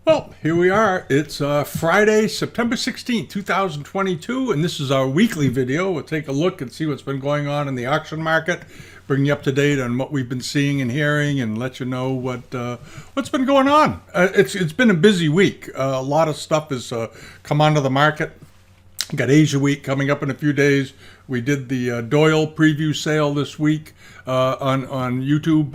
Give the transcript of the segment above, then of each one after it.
Well, here we are. It's Friday, September 16th, 2022, and this is our weekly video. We'll take a look and see what's been going on in the auction market, bring you up to date on what we've been seeing and hearing, and let you know what's been going on. It's been a busy week. A lot of stuff has come onto the market. Got Asia Week coming up in a few days. We did the Doyle preview sale this week on YouTube.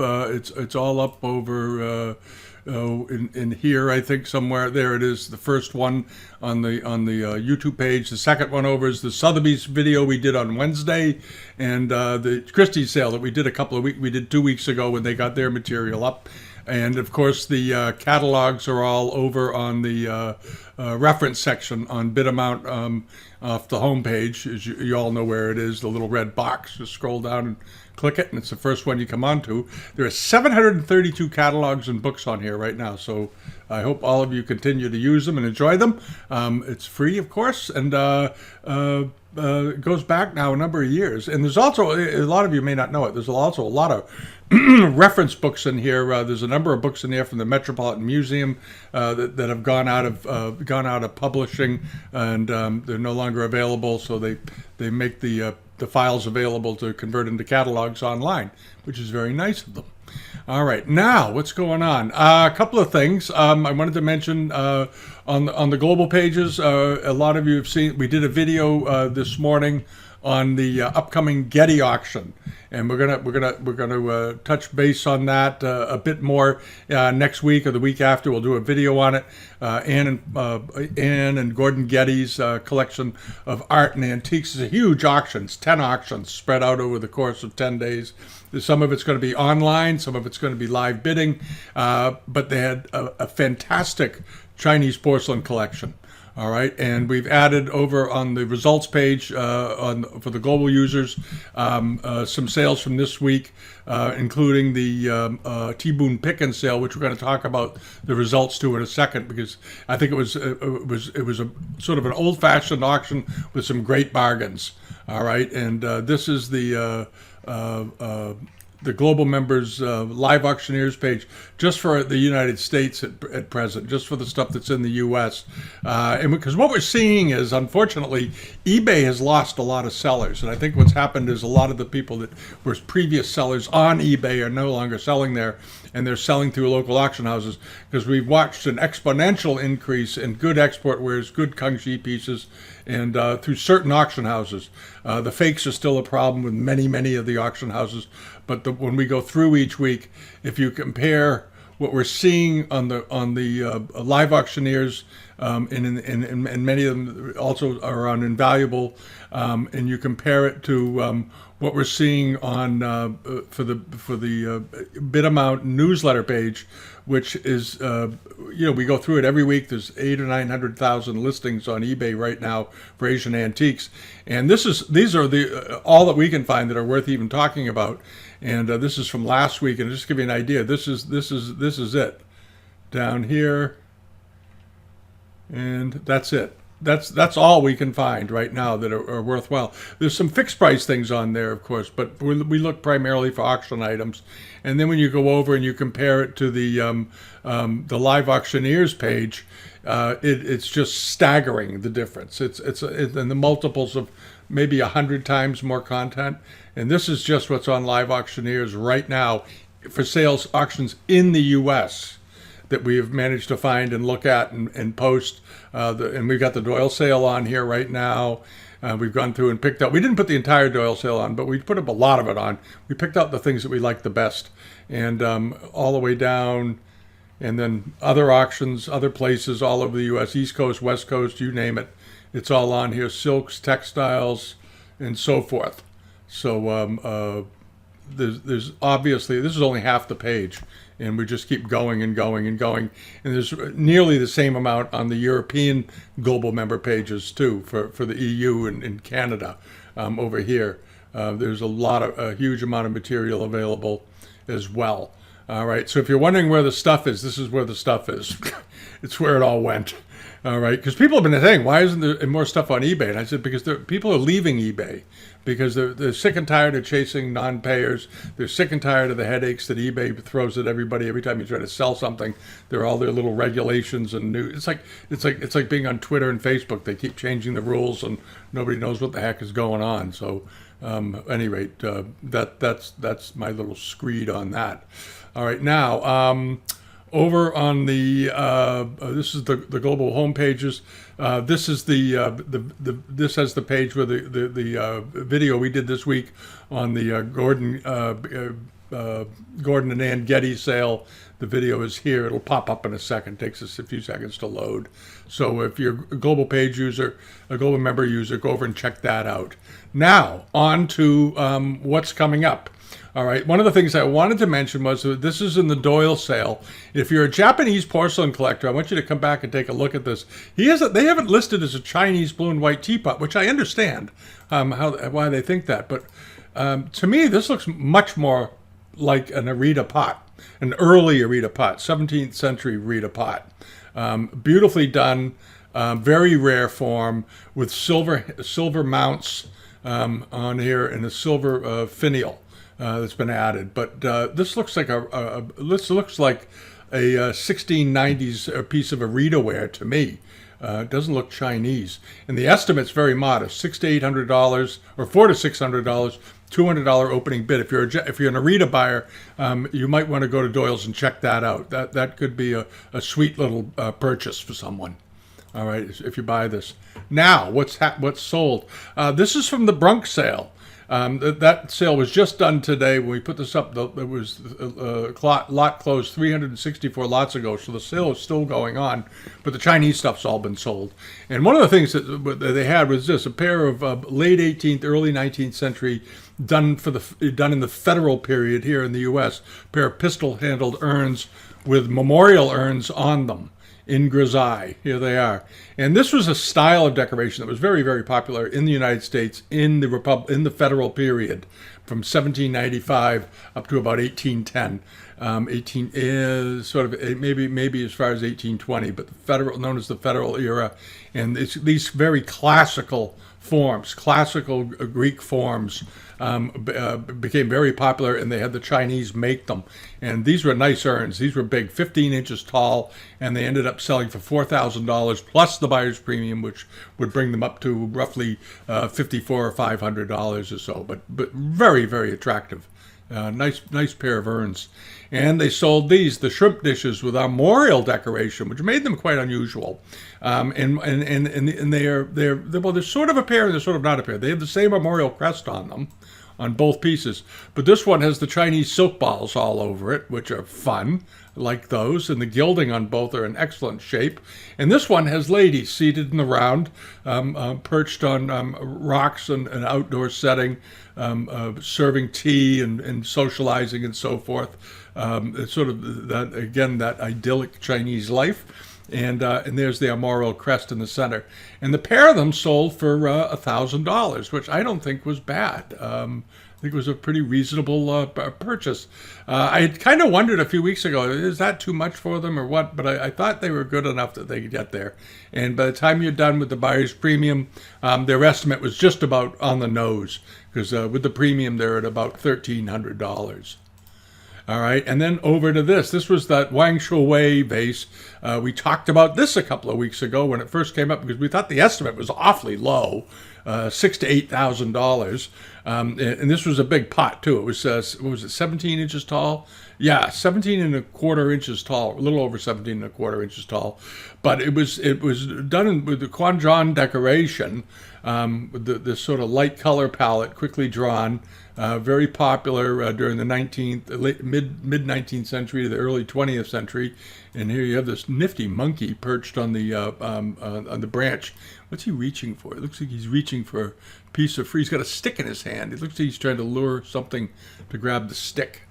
It's all up over in here, I think somewhere. There it is, the first one on the YouTube page. The second one over is the Sotheby's video we did on Wednesday, and the Christie's sale that we did 2 weeks ago when they got their material up. And of course, the catalogs are all over on the reference section on bid amount off the home page. As you all know where it is, the little red box. Just scroll down and click it, and it's the first one you come onto. There are 732 catalogs and books on here right now, so I hope all of you continue to use them and enjoy them. It's free, of course, and it goes back now a number of years. And there's also, a lot of you may not know it, there's also a lot of reference books in here. There's a number of books in there from the Metropolitan Museum that have gone out of publishing, and they're no longer available. So they make the files available to convert into catalogs online, which is very nice of them. All right, now what's going on? A couple of things I wanted to mention on the global pages. A lot of you have seen. We did a video this morning on the upcoming Getty auction, and we're gonna touch base on that a bit more next week or the week after. We'll do a video on it. Ann and Gordon Getty's collection of art and antiques is a huge auction. It's 10 auctions spread out over the course of 10 days. Some of it's going to be online, some of it's going to be live bidding, but they had a fantastic Chinese porcelain collection. All right, and we've added over on the results page for the global users some sales from this week, including the Boone Pickens sale, which we're going to talk about the results to in a second, because I think it was a sort of an old-fashioned auction with some great bargains. All right, and this is the global members live auctioneers page just for the United States at present, just for the stuff that's in the U.S. And because what we're seeing is, unfortunately, eBay has lost a lot of sellers. And I think what's happened is a lot of the people that were previous sellers on eBay are no longer selling there, and they're selling through local auction houses, because we've watched an exponential increase in good export wares, good Kangxi pieces, and through certain auction houses. The fakes are still a problem with many of the auction houses, but when we go through each week, if you compare what we're seeing on the live auctioneers, and many of them also are on Invaluable, and you compare it to what we're seeing on for the bid amount newsletter page, which is we go through it every week. There's 800,000 or 900,000 listings on eBay right now for Asian antiques, and these are all that we can find that are worth even talking about. And this is from last week, and just to give you an idea, this is it down here, and that's it. That's all we can find right now that are worthwhile. There's some fixed price things on there, of course, but we look primarily for auction items. And then when you go over and you compare it to the live auctioneers page, it's just staggering, the difference. It's in the multiples of maybe 100 times more content. And this is just what's on live auctioneers right now for sales auctions in the U.S. that we have managed to find and look at and post. And we've got the Doyle sale on here right now. We've gone through and picked out. We didn't put the entire Doyle sale on, but we put up a lot of it on. We picked out the things that we liked the best, and all the way down. And then other auctions, other places all over the U.S., East Coast, West Coast, you name it. It's all on here, silks, textiles, and so forth. So there's obviously, this is only half the page, and we just keep going and going and going. And there's nearly the same amount on the European global member pages too, for the EU and Canada over here. There's a huge amount of material available as well. All right, so if you're wondering where the stuff is, this is where the stuff is. It's where it all went. All right, because people have been saying, why isn't there more stuff on eBay? And I said, because people are leaving eBay because they're sick and tired of chasing non-payers. They're sick and tired of the headaches that eBay throws at everybody every time you try to sell something. There are all their little regulations and new. It's like being on Twitter and Facebook. They keep changing the rules and nobody knows what the heck is going on. So, at any rate, that's my little screed on that. All right, now. Over on the this is the global home pages. This is this has the page where the video we did this week on the Gordon and Ann Getty sale. The video is here. It'll pop up in a second. Takes us a few seconds to load. So if you're a global page user, a global member user, go over and check that out. Now on to what's coming up. All right. One of the things I wanted to mention was that this is in the Doyle sale. If you're a Japanese porcelain collector, I want you to come back and take a look at this. They haven't listed as a Chinese blue and white teapot, which I understand why they think that. But to me, this looks much more like an Arita pot, an early Arita pot, 17th century Arita pot. Beautifully done, very rare form with silver mounts on here and a silver finial. That's been added, but this looks like a 1690s piece of Arita ware to me. It doesn't look Chinese, and the estimate's very modest: $600 to $800, or $400 to $600, $200 opening bid. If you're an Arita buyer, you might want to go to Doyle's and check that out. That could be a sweet little purchase for someone. All right, if you buy this. Now, what's sold? This is from the Bronx sale. That sale was just done today. When we put this up, it was lot closed 364 lots ago, so the sale is still going on, but the Chinese stuff's all been sold. And one of the things that they had was this: a pair of late 18th, early 19th century, done in the federal period here in the U.S., pair of pistol-handled urns with memorial urns on them. In grisaille. Here they are. And this was a style of decoration that was very, very popular in the United States in the federal period from 1795 up to about 1810. 18 is sort of maybe as far as 1820, but known as the federal era. And it's these very classical forms, classical Greek forms, became very popular, and they had the Chinese make them. And these were nice urns. These were big, 15 inches tall, and they ended up selling for $4,000 plus the buyer's premium, which would bring them up to roughly $54 or $500 or so. But very, very attractive. Nice pair of urns. And they sold the shrimp dishes with armorial decoration, which made them quite unusual. And they're sort of a pair and they're sort of not a pair. They have the same armorial crest on them, on both pieces. But this one has the Chinese silk balls all over it, which are fun, like those. And the gilding on both are in excellent shape. And this one has ladies seated in the round, perched on rocks in an outdoor setting, serving tea and socializing and so forth. It's sort of that idyllic Chinese life. And there's the armorial crest in the center. And the pair of them sold for $1,000, which I don't think was bad. I think it was a pretty reasonable purchase. I had kind of wondered a few weeks ago, is that too much for them or what? But I thought they were good enough that they could get there. And by the time you're done with the buyer's premium, their estimate was just about on the nose, because with the premium, they're at about $1,300. All right, and then over to this. This was that Weng Shui vase. We talked about this a couple of weeks ago when it first came up because we thought the estimate was awfully low, $6,000 to $8,000. And this was a big pot too. It was what was it, 17 inches tall? Yeah, 17 and a quarter inches tall, a little over 17 and a quarter inches tall. But it was done with the Quanzhong decoration, with this sort of light color palette, quickly drawn. Very popular during the mid 19th century to the early 20th century. And here you have this nifty monkey perched on the branch. What's he reaching for? It looks like he's reaching for a piece of fruit. He's got a stick in his hand. It looks like he's trying to lure something to grab the stick.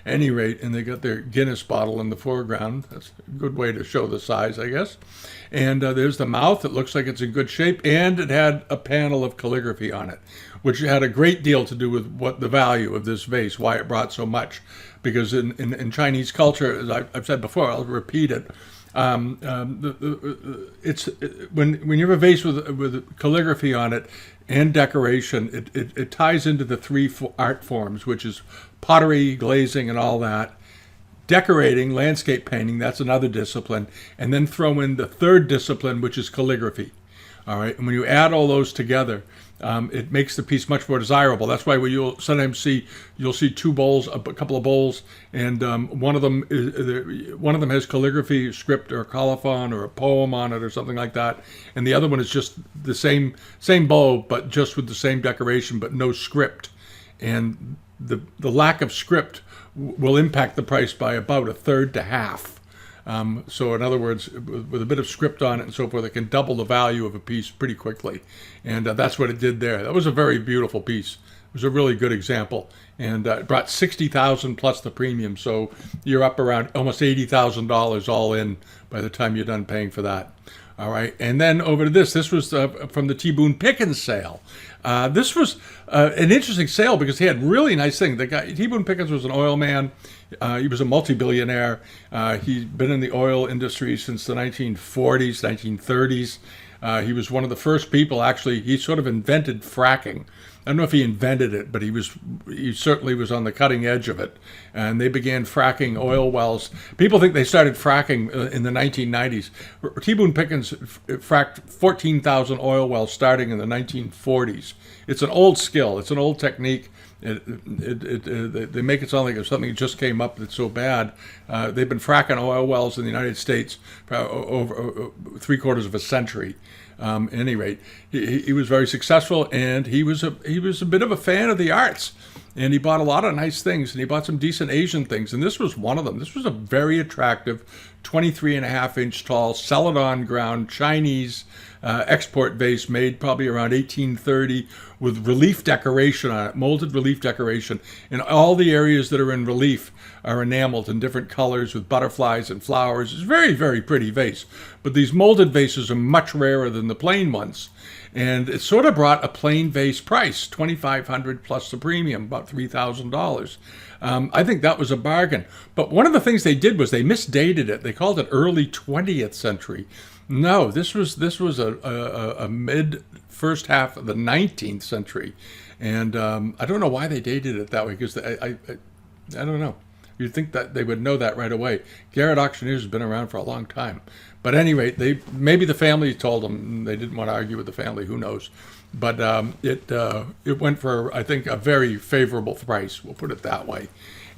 Any rate, and they got their Guinness bottle in the foreground. That's a good way to show the size, I guess. And there's the mouth. It looks like it's in good shape, and it had a panel of calligraphy on it, which had a great deal to do with what the value of this vase, why it brought so much. Because in Chinese culture, as I've said before, I'll repeat it, When you have a vase with calligraphy on it and decoration, it ties into the three art forms, which is pottery, glazing, and all that. Decorating, landscape painting, that's another discipline. And then throw in the third discipline, which is calligraphy. All right. And when you add all those together, it makes the piece much more desirable. That's why you'll sometimes you'll see two bowls, a couple of bowls, and one of them has calligraphy, script, or a colophon, or a poem on it, or something like that, and the other one is just the same bowl, but just with the same decoration, but no script. And the lack of script will impact the price by about a third to half. So in other words, with a bit of script on it and so forth, it can double the value of a piece pretty quickly. And that's what it did there. That was a very beautiful piece. It was a really good example. And it brought $60,000 plus the premium. So you're up around almost $80,000 all in by the time you're done paying for that. All right. And then over to this. This was from the Boone Pickens sale. This was an interesting sale because he had really nice things. The guy, Boone Pickens, was an oil man. He was a multi-billionaire. He'd been in the oil industry since the 1940s, 1930s. He was one of the first people, actually. He sort of invented fracking. I don't know if he invented it, but he certainly was on the cutting edge of it. And they began fracking oil wells. People think they started fracking in the 1990s. Boone Pickens fracked 14,000 oil wells starting in the 1940s. It's an old skill. It's an old technique. They make it sound like it's something that just came up that's so bad. They've been fracking oil wells in the United States for over 3/4 of a century. At any rate, he was very successful, and he was a bit of a fan of the arts, and he bought a lot of nice things, and he bought some decent Asian things, and this was one of them. This was a very attractive 23.5-inch tall celadon ground Chinese export vase made probably around 1830 with relief decoration on it, molded relief decoration. And all the areas that are in relief are enameled in different colors with butterflies and flowers. It's a very, very pretty vase. But these molded vases are much rarer than the plain ones. And it sort of brought a plain vase price, $2,500 plus the premium, about $3,000. I think that was a bargain. But one of the things they did was they misdated it. They called it early 20th century. No, this was a mid first half of the 19th century, and I don't know why they dated it that way, because I don't know. You'd think that they would know that right away. Garrett Auctioneers has been around for a long time, but at any rate, maybe the family told them. They didn't want to argue with the family. Who knows? But it went for, I think, a very favorable price. We'll put it that way.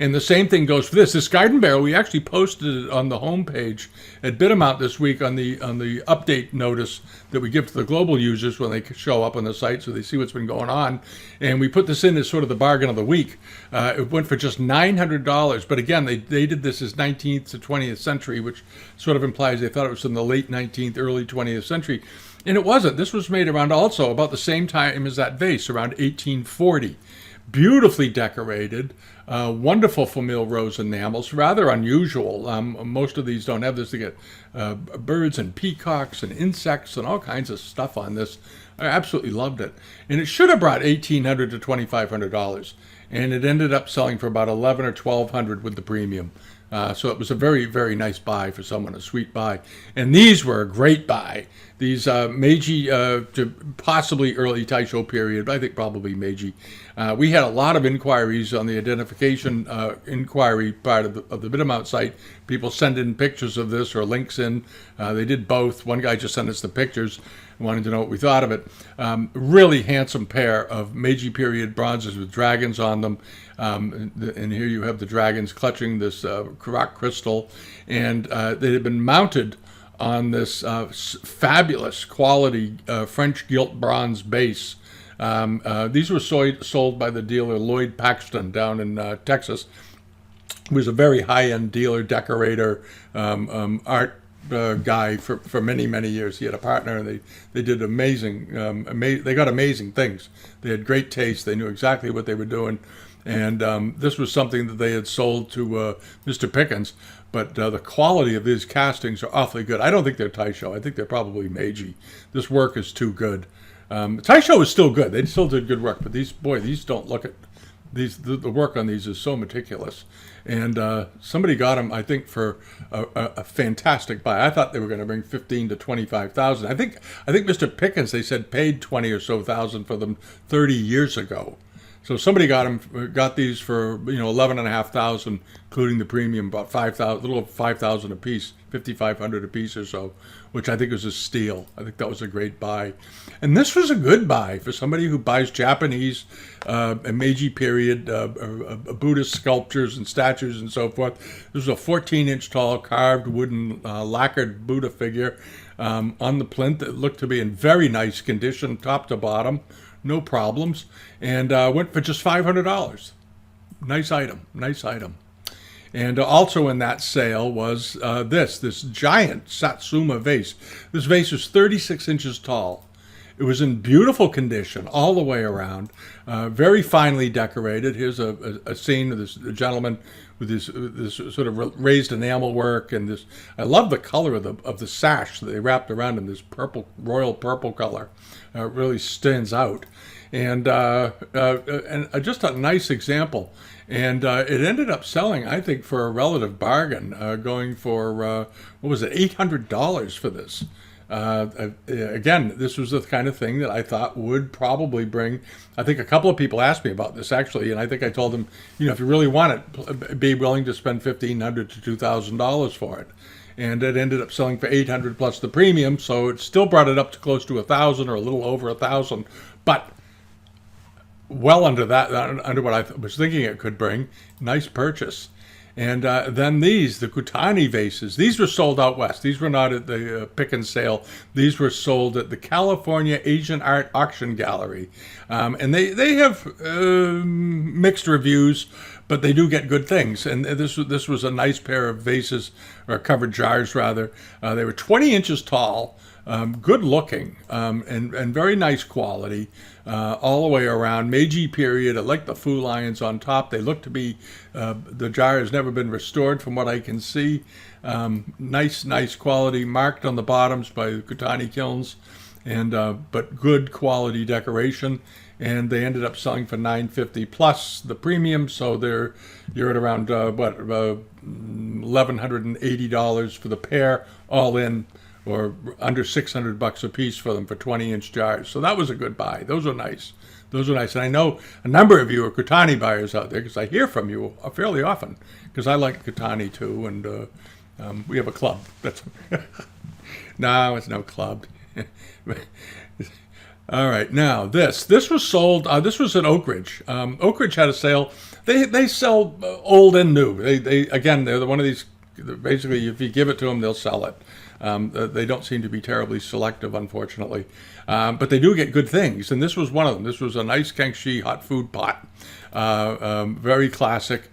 And the same thing goes for this. This garden barrel, we actually posted it on the homepage at Bidamount this week on the update notice that we give to the global users when they show up on the site so they see what's been going on. And we put this in as sort of the bargain of the week. It went for just $900. But again, they did this as 19th to 20th century, which sort of implies they thought it was in the late 19th, early 20th century. And it wasn't. This was made around also about the same time as that vase, around 1840. Beautifully decorated, wonderful famille rose enamels, rather unusual. Most of these don't have this. They get birds and peacocks and insects and all kinds of stuff on this. I absolutely loved it. And it should have brought $1,800 to $2,500. And it ended up selling for about $1,100 or $1,200 with the premium. So it was a very, very nice buy for someone, a sweet buy. And these were a great buy. These Meiji to possibly early Taisho period, but I think probably Meiji. We had a lot of inquiries on the identification inquiry part of the Bidamount site. People send in pictures of this or links in. They did both. One guy just sent us the pictures, wanted to know what we thought of it. Really handsome pair of Meiji period bronzes with dragons on them. And here you have the dragons clutching this rock crystal. And they had been mounted on this fabulous quality French gilt bronze base. These were sold by the dealer Lloyd Paxton down in Texas. He was a very high-end dealer, decorator, art guy for many, many years. He had a partner, and they did amazing. They got amazing things. They had great taste. They knew exactly what they were doing. And this was something that they had sold to Mr. Pickens. But the quality of these castings are awfully good. I don't think they're Taisho. I think they're probably Meiji. This work is too good. Taisho is still good. They still did good work. But these don't look it. The work on these is so meticulous, and somebody got them, I think, for a fantastic buy. I thought they were going to bring 15 to 25,000. I think Mr. Pickens, they said, paid 20 or so thousand for them 30 years ago. So somebody got these for 11,500, including the premium, about 5,000, a little over 5,000 a piece, 5,500 a piece or so, which I think was a steal. I think that was a great buy, and this was a good buy for somebody who buys Japanese, Meiji period Buddhist sculptures and statues and so forth. This was a 14-inch tall carved wooden lacquered Buddha figure on the plinth. It looked to be in very nice condition, top to bottom. No problems, and went for just $500. Nice item. And also in that sale was this giant satsuma vase. This vase was 36 inches tall. It was in beautiful condition all the way around, very finely decorated. Here's a scene of this gentleman with this sort of raised enamel work, and this. I love the color of the sash that they wrapped around in this royal purple color. It really stands out, and just a nice example. And it ended up selling, I think, for a relative bargain, going for what was it, $800 for this. Again, this was the kind of thing that I thought would probably bring. I think a couple of people asked me about this actually, and I think I told them, if you really want it, be willing to spend $1,500 to $2,000 for it. And it ended up selling for $800 plus the premium, so it still brought it up to close to $1,000 or a little over $1,000, but well under that, under what I was thinking it could bring. Nice purchase. And then the Kutani vases, these were sold out west. These were not at the Pickens sale. These were sold at the California Asian Art Auction Gallery. And they have mixed reviews, but they do get good things. And this was a nice pair of vases, or covered jars rather. They were 20 inches tall, good looking, and very nice quality all the way around. Meiji period. I like the Fu lions on top. They look to be, the jar has never been restored from what I can see. Nice quality, marked on the bottoms by the Kutani kilns, and but good quality decoration. And they ended up selling for $950 plus the premium, so you're at around $1,180 for the pair, all in, or under $600 a piece for them for 20-inch jars. So that was a good buy. Those are nice. And I know a number of you are Kutani buyers out there, because I hear from you fairly often, because I like Kutani too, and we have a club. That's no, it's no club. All right, now this was sold. This was at Oak Ridge. Oak Ridge had a sale. They sell old and new. They're one of these. Basically, if you give it to them, they'll sell it. They don't seem to be terribly selective, unfortunately, but they do get good things. And this was one of them. This was a nice Kangxi hot food pot, very classic.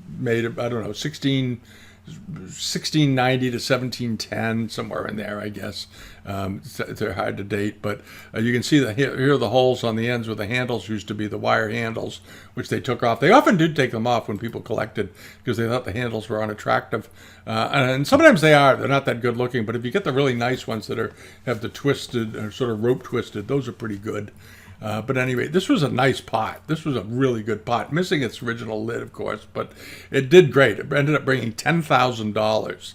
Made of, I don't know, 1690 to 1710, somewhere in there, I guess. They're hard to date, but you can see that here are the holes on the ends where the handles used to be, the wire handles, which they took off. They often did take them off when people collected, because they thought the handles were unattractive. And sometimes they are. They're not that good looking, but if you get the really nice ones that have the twisted, or sort of rope twisted, those are pretty good. But anyway, this was a nice pot. This was a really good pot, missing its original lid, of course, but it did great. It ended up bringing $10,000.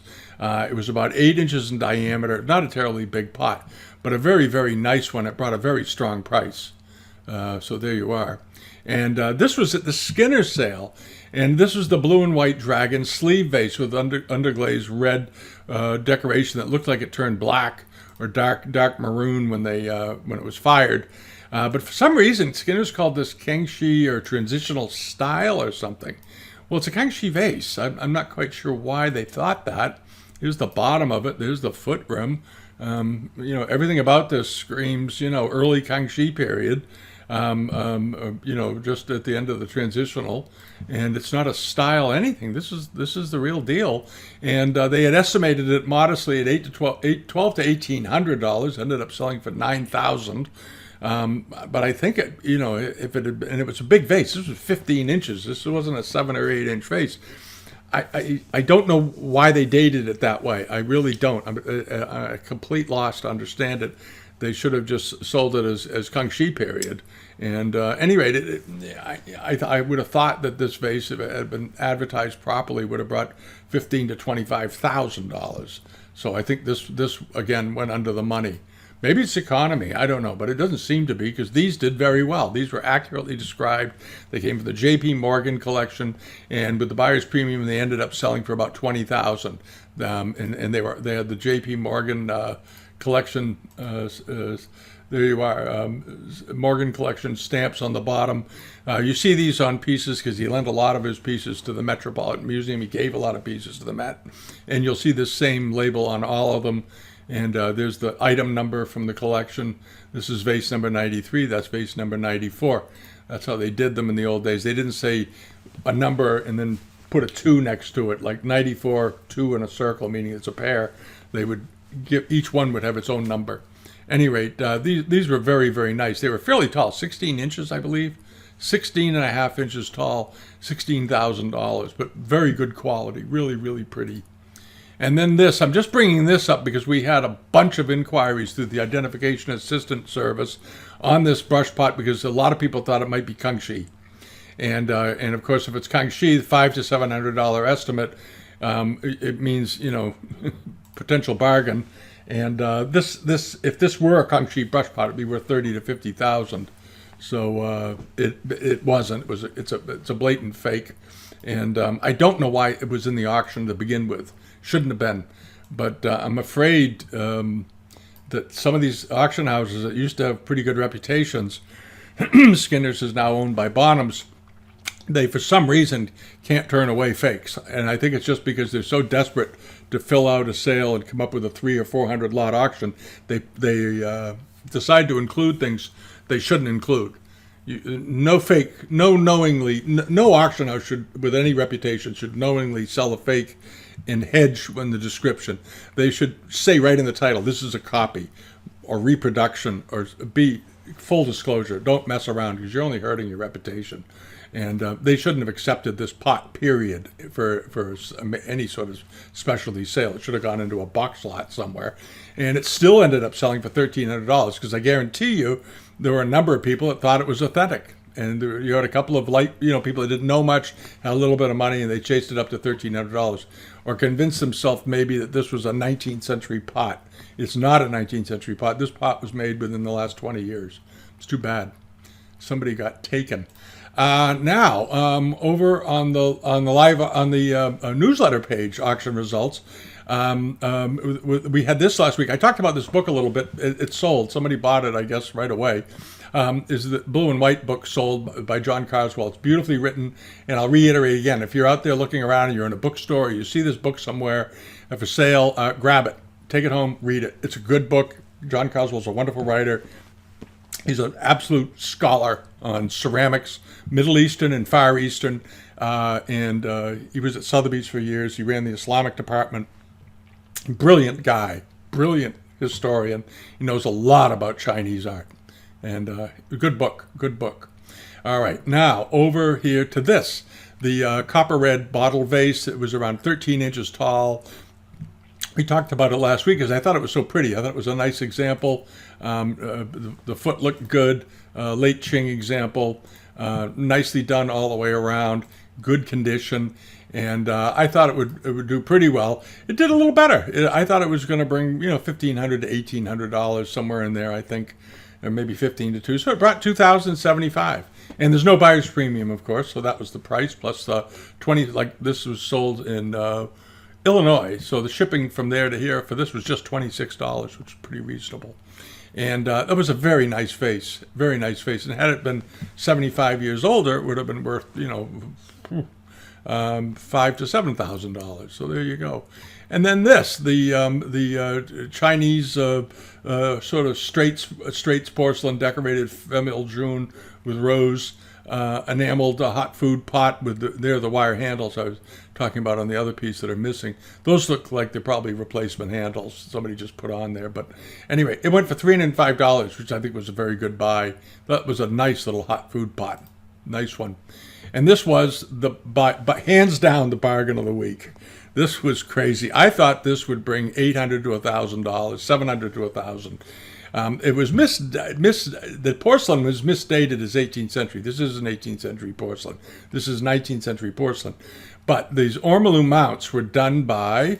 It was about 8 inches in diameter, not a terribly big pot, but a very, very nice one. It brought a very strong price. So there you are. And this was at the Skinner sale, and this was the blue and white dragon sleeve vase with underglazed red decoration that looked like it turned black or dark maroon when it was fired. But for some reason, Skinner's called this Kangxi or transitional style or something. Well, it's a Kangxi vase. I'm not quite sure why they thought that. Here's the bottom of it. There's the foot rim. Everything about this screams, early Kangxi period. Just at the end of the transitional, and it's not a style anything. This is the real deal. And they had estimated it modestly at $12 to $1,800. Ended up selling for $9,000. But I think if it had, and it was a big vase. This was 15 inches. This wasn't a 7 or 8 inch vase. I don't know why they dated it that way. I really don't. I'm a complete loss to understand it. They should have just sold it as Kung Shi period. And at any rate, I would have thought that this vase, if it had been advertised properly, would have brought $15,000 to $25,000. So I think this again went under the money. Maybe it's economy, I don't know, but it doesn't seem to be, because these did very well. These were accurately described. They came from the J.P. Morgan collection, and with the buyer's premium, they ended up selling for about $20,000. And they had the J.P. Morgan collection. There you are, Morgan collection stamps on the bottom. You see these on pieces because he lent a lot of his pieces to the Metropolitan Museum. He gave a lot of pieces to the Met, and you'll see this same label on all of them. And there's the item number from the collection. This is vase number 93. That's vase number 94. That's how they did them in the old days. They didn't say a number and then put a 2 next to it, like 94, 2 in a circle, meaning it's a pair. They would give, each one would have its own number. At any rate, these were very, very nice. They were fairly tall, 16 inches, I believe. 16 and a half inches tall, $16,000, but very good quality, really, really pretty. And then this, I'm just bringing this up because we had a bunch of inquiries through the Identification Assistance Service on this brush pot because a lot of people thought it might be Kung Shi. And of course, if it's Kung Shi, $500 to $700 estimate, it means, you know, potential bargain. And if this were a Kung Shi brush pot, it'd be worth $30,000 to $50,000. So it wasn't. It's a blatant fake. And I don't know why it was in the auction to begin with. Shouldn't have been. But I'm afraid that some of these auction houses that used to have pretty good reputations, Skinner's is now owned by Bonhams, they for some reason can't turn away fakes. And I think it's just because they're so desperate to fill out a sale and come up with a 300 or 400 lot auction, they decide to include things they shouldn't include. No auction house with any reputation should knowingly sell a fake and hedge in the description. They should say right in the title, this is a copy or reproduction, or be full disclosure. Don't mess around because you're only hurting your reputation. And they shouldn't have accepted this pot, period, for any sort of specialty sale. It should have gone into a box lot somewhere. And it still ended up selling for $1,300 because I guarantee you there were a number of people that thought it was authentic. And you had a couple of people that didn't know much, had a little bit of money, and they chased it up to $1,300 or convinced themselves maybe that this was a 19th century pot. It's not a 19th century pot. This pot was made within the last 20 years. It's too bad. Somebody got taken. Now, over on the newsletter page, auction results, we had this last week. I talked about this book a little bit. It sold. Somebody bought it, I guess, right away. Is the blue and white book sold by John Carswell. It's beautifully written, and I'll reiterate again, if you're out there looking around and you're in a bookstore, or you see this book somewhere for sale, grab it. Take it home, read it. It's a good book. John Carswell's a wonderful writer. He's an absolute scholar on ceramics, Middle Eastern and Far Eastern, and he was at Sotheby's for years. He ran the Islamic department. Brilliant guy, brilliant historian. He knows a lot about Chinese art, and a good book. All right, now over here to this, the copper red bottle vase. It was around 13 inches tall. We talked about it last week because I thought it was so pretty. I thought it was a nice example. The foot looked good. Late Qing example. Nicely done all the way around. Good condition. And I thought it would do pretty well. It did a little better. I thought it was going to bring $1,500 to $1,800 somewhere in there. I think, or maybe 15 to 2. So it brought $2,075. And there's no buyer's premium, of course. So that was the price plus the 20. Like this was sold in Illinois, so the shipping from there to here for this was just $26, which is pretty reasonable. And that was a very nice vase, very nice vase. And had it been 75 years older, it would have been worth, $5,000 to $7,000. So there you go. And then this, the Chinese sort of Straits porcelain decorated femme jaune with rose. Enameled hot food pot with the wire handles I was talking about on the other piece that are missing. Those look like they're probably replacement handles somebody just put on there. But anyway, it went for $305, which I think was a very good buy. That was a nice little hot food pot. Nice one. And this was hands down the bargain of the week. This was crazy. I thought this would bring $800 to $1,000, $700 to $1,000. It was the porcelain was misdated as 18th century. This isn't 18th century porcelain. This is 19th century porcelain. But these ormolu mounts were done by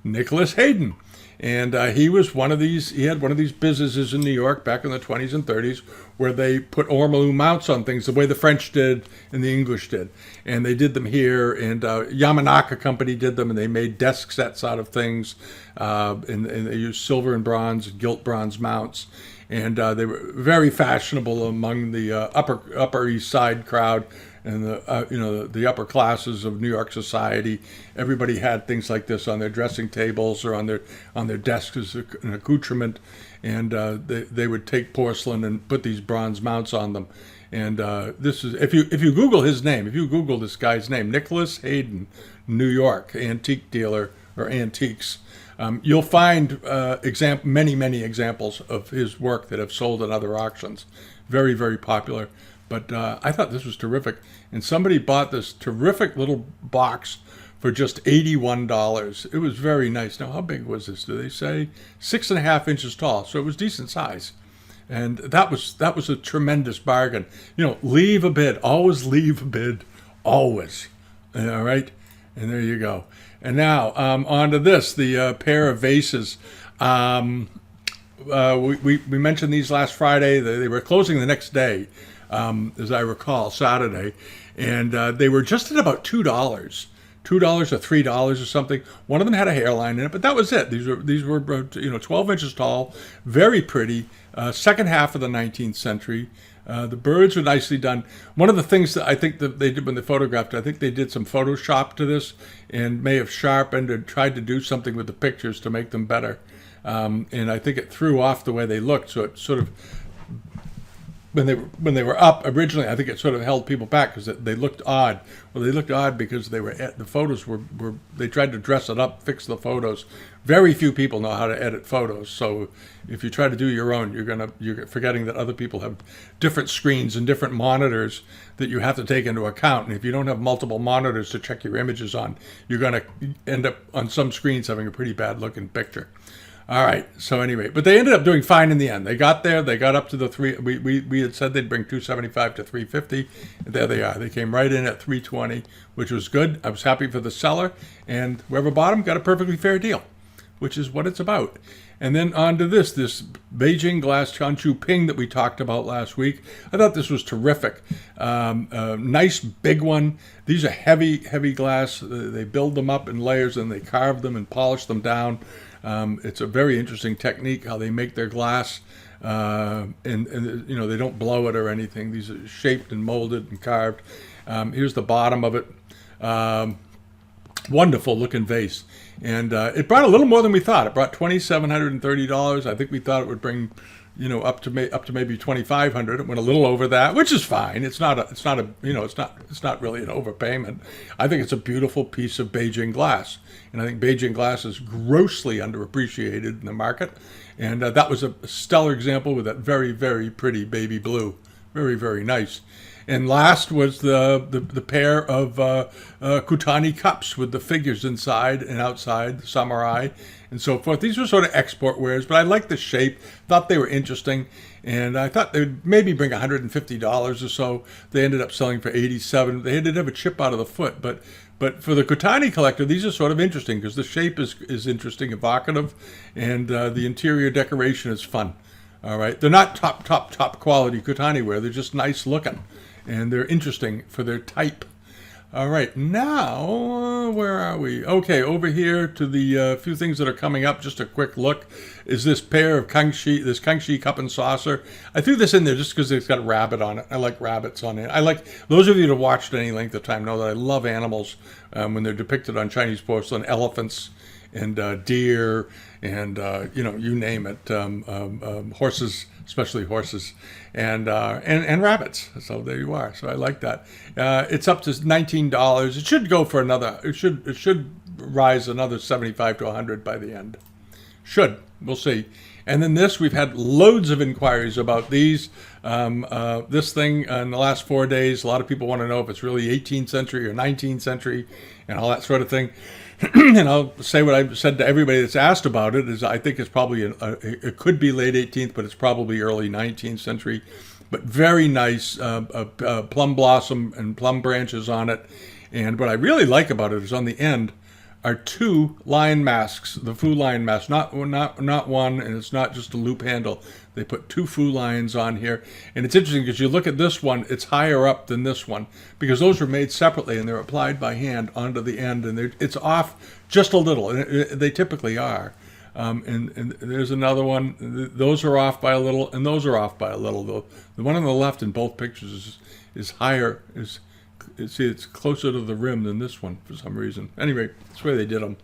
Nicholas Hayden. And he was one of these, he had one of these businesses in New York back in the 20s and 30s where they put ormolu mounts on things the way the French did and the English did. And they did them here, and Yamanaka Company did them, and they made desk sets out of things. And they used silver and bronze, gilt bronze mounts. And they were very fashionable among the Upper East Side crowd and the upper classes of New York society. Everybody had things like this on their dressing tables or on their desks as an accoutrement, and they would take porcelain and put these bronze mounts on them. And this is if you Google his name, if you Google this guy's name, Nicholas Hayden, New York antique dealer or antiques, you'll find many examples of his work that have sold at other auctions. Very, very popular. But I thought this was terrific. And somebody bought this terrific little box for just $81. It was very nice. Now, how big was this? Do they say 6.5 inches tall? So it was decent size. And that was a tremendous bargain. Leave a bid. Always leave a bid. Always. All right? And there you go. And now, on to this, the pair of vases. We mentioned these last Friday. They were closing the next day, as I recall, Saturday. And they were just at about $2. $2 or $3 or something. One of them had a hairline in it, but that was it. These were 12 inches tall, very pretty. Second half of the 19th century. The birds were nicely done. One of the things that I think that they did when they photographed it, I think they did some Photoshop to this and may have sharpened and tried to do something with the pictures to make them better. And I think it threw off the way they looked. So it sort of, when they were up originally, I think it sort of held people back because they looked odd. Well, they looked odd because the photos were they tried to dress it up, fix the photos. Very few people know how to edit photos. So if you try to do your own, you're forgetting that other people have different screens and different monitors that you have to take into account. And if you don't have multiple monitors to check your images on, you're going to end up on some screens having a pretty bad looking picture. All right. So anyway, but they ended up doing fine in the end. They got there. They got up to the three. We had said they'd bring $275 to $350. And there they are. They came right in at $320, which was good. I was happy for the seller, and whoever bought them got a perfectly fair deal, which is what it's about. And then on to this Beijing glass Chanshu Ping that we talked about last week. I thought this was terrific. Nice big one. These are heavy glass. They build them up in layers and they carve them and polish them down. It's a very interesting technique how they make their glass, and they don't blow it or anything. These are shaped and molded and carved. Here's the bottom of it. Wonderful looking vase, and it brought a little more than we thought. It brought $2,730. I think we thought it would bring, up to maybe $2,500. It went a little over that, which is fine. It's not really an overpayment. I think it's a beautiful piece of Beijing glass, and I think Beijing glass is grossly underappreciated in the market. And that was a stellar example with that very, very pretty baby blue, very, very nice. And last was the pair of Kutani cups with the figures inside and outside, the samurai and so forth. These were sort of export wares, but I liked the shape, thought they were interesting, and I thought they would maybe bring $150 or so. They ended up selling for $87. They did have a chip out of the foot, but for the Kutani collector, these are sort of interesting because the shape is interesting, evocative, and the interior decoration is fun. All right, they're not top quality Kutani ware. They're just nice looking. And they're interesting for their type. All right, now, where are we? Okay, over here to the few things that are coming up. Just a quick look is this pair of this Kangxi cup and saucer. I threw this in there just because it's got a rabbit on it. I like rabbits on it. Those of you that have watched any length of time know that I love animals when they're depicted on Chinese porcelain, elephants and deer and, you name it, horses, especially horses, and rabbits. So there you are. So I like that. It's up to $19. It should go for another. It should rise another $75 to $100 by the end. We'll see. And then we've had loads of inquiries about these. This thing in the last 4 days. A lot of people want to know if it's really 18th century or 19th century and all that sort of thing. And I'll say what I've said to everybody that's asked about it is I think it's probably, it could be late 18th, but it's probably early 19th century. But very nice plum blossom and plum branches on it. And what I really like about it is on the end are two lion masks, the Fu lion mask, not one, and it's not just a loop handle. They put two Fu lions on here. And it's interesting because you look at this one, it's higher up than this one because those were made separately and they're applied by hand onto the end, and it's off just a little, and they typically are. And there's another one. Those are off by a little, and those are off by a little. The one on the left in both pictures is higher. See, it's closer to the rim than this one for some reason. Anyway, that's the way they did them.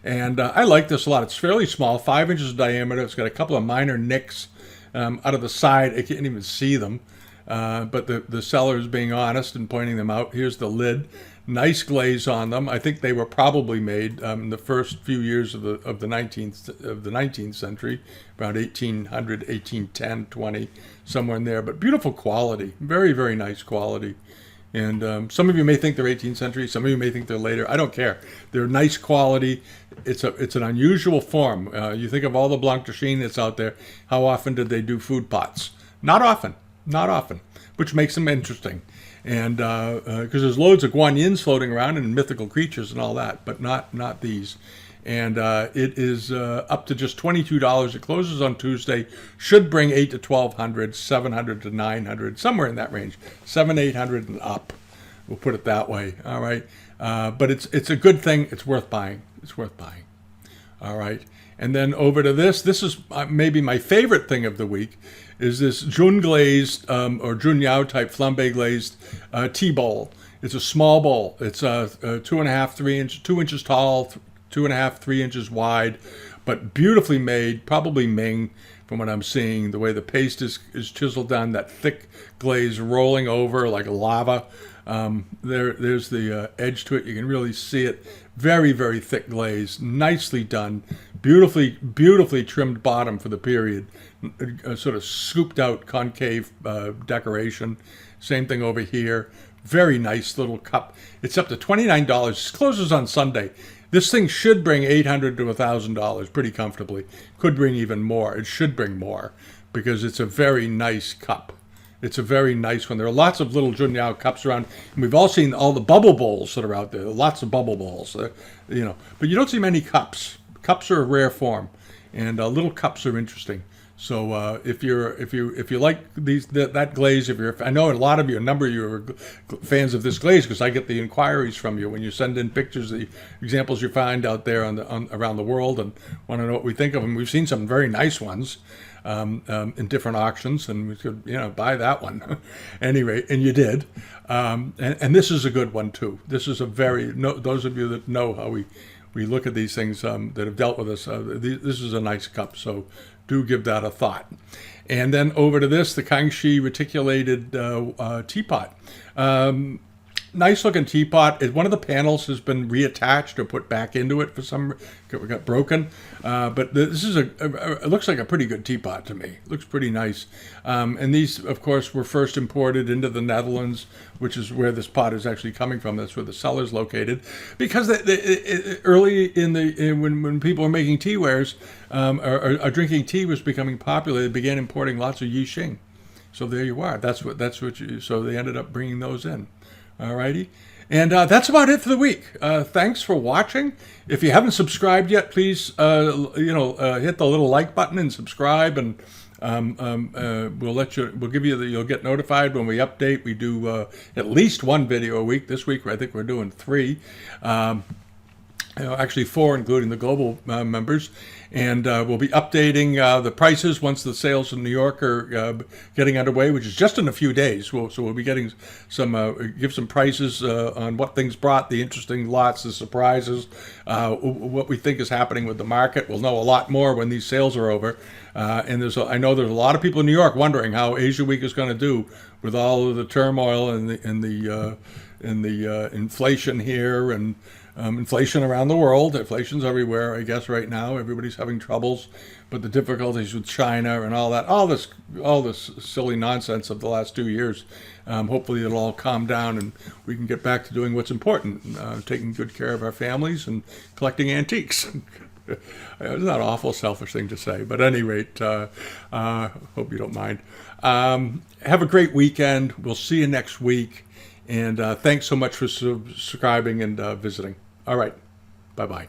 And I like this a lot. It's fairly small, 5 inches in diameter. It's got a couple of minor nicks out of the side. I can't even see them. But the seller is being honest and pointing them out. Here's the lid. Nice glaze on them. I think they were probably made in the first few years of the 19th century, around 1800, 1810, 20, somewhere in there. But beautiful quality, very, very nice quality. And some of you may think they're 18th century. Some of you may think they're later. I don't care. They're nice quality. It's an unusual form. You think of all the Blanc de Chine that's out there. How often did they do food pots? Not often, which makes them interesting. And because there's loads of guanyins floating around and mythical creatures and all that, but not these. And it is up to just $22. It closes on Tuesday. Should bring 8 to 1,200, 700 to 900, somewhere in that range, 800 and up. We'll put it that way. All right, but it's a good thing. It's worth buying. It's worth buying. All right, and then over to this. This is maybe my favorite thing of the week. Is this Jun glazed or Jun Yao type flambe glazed tea bowl? It's a small bowl. It's 2 inches tall. 2.5, 3 inches wide, but beautifully made, probably Ming from what I'm seeing. The way the paste is chiseled down, that thick glaze rolling over like lava. There's the edge to it. You can really see it. Very, very thick glaze, nicely done. Beautifully trimmed bottom for the period. Sort of scooped out concave decoration. Same thing over here. Very nice little cup. It's up to $29. It closes on Sunday. This thing should bring $800 to $1,000 pretty comfortably. Could bring even more. It should bring more because it's a very nice cup. It's a very nice one. There are lots of little Junyao cups around, and we've all seen all the bubble bowls that are out there. Lots of bubble bowls, but you don't see many cups. Cups are a rare form, and little cups are interesting. So if you like that glaze, I know a number of you are fans of this glaze because I get the inquiries from you when you send in pictures, the examples you find out there around the world, and want to know what we think of them. We've seen some very nice ones in different auctions, and we could buy that one anyway, and you did. And this is a good one too. This is those of you that know how we look at these things that have dealt with us. This is a nice cup, so do give that a thought. And then over to this, the Kangxi reticulated teapot. Nice looking teapot. One of the panels has been reattached or put back into it got broken. But this is it looks like a pretty good teapot to me. It looks pretty nice. And these, of course, were first imported into the Netherlands, which is where this pot is actually coming from. That's where the cellar's located. Because early when people were making teawares, or drinking tea was becoming popular, they began importing lots of Yixing. So there you are. So they ended up bringing those in. Alrighty, and that's about it for the week. Thanks for watching. If you haven't subscribed yet, please hit the little like button and subscribe, and you'll get notified when we update. We do at least one video a week. This week I think we're doing 3. Actually 4, including the global members. And we'll be updating the prices once the sales in New York are getting underway, which is just in a few days. So we'll be getting give some prices on what things brought, the interesting lots, the surprises, what we think is happening with the market. We'll know a lot more when these sales are over. And I know there's a lot of people in New York wondering how Asia Week is going to do with all of the turmoil and the inflation here and inflation around the world. Inflation's everywhere, I guess, right now. Everybody's having troubles, but the difficulties with China and all this silly nonsense of the last 2 years. Hopefully, it'll all calm down and we can get back to doing what's important, taking good care of our families and collecting antiques. It's not an awful selfish thing to say, but at any rate, hope you don't mind. Have a great weekend. We'll see you next week. And thanks so much for subscribing and visiting. All right. Bye-bye.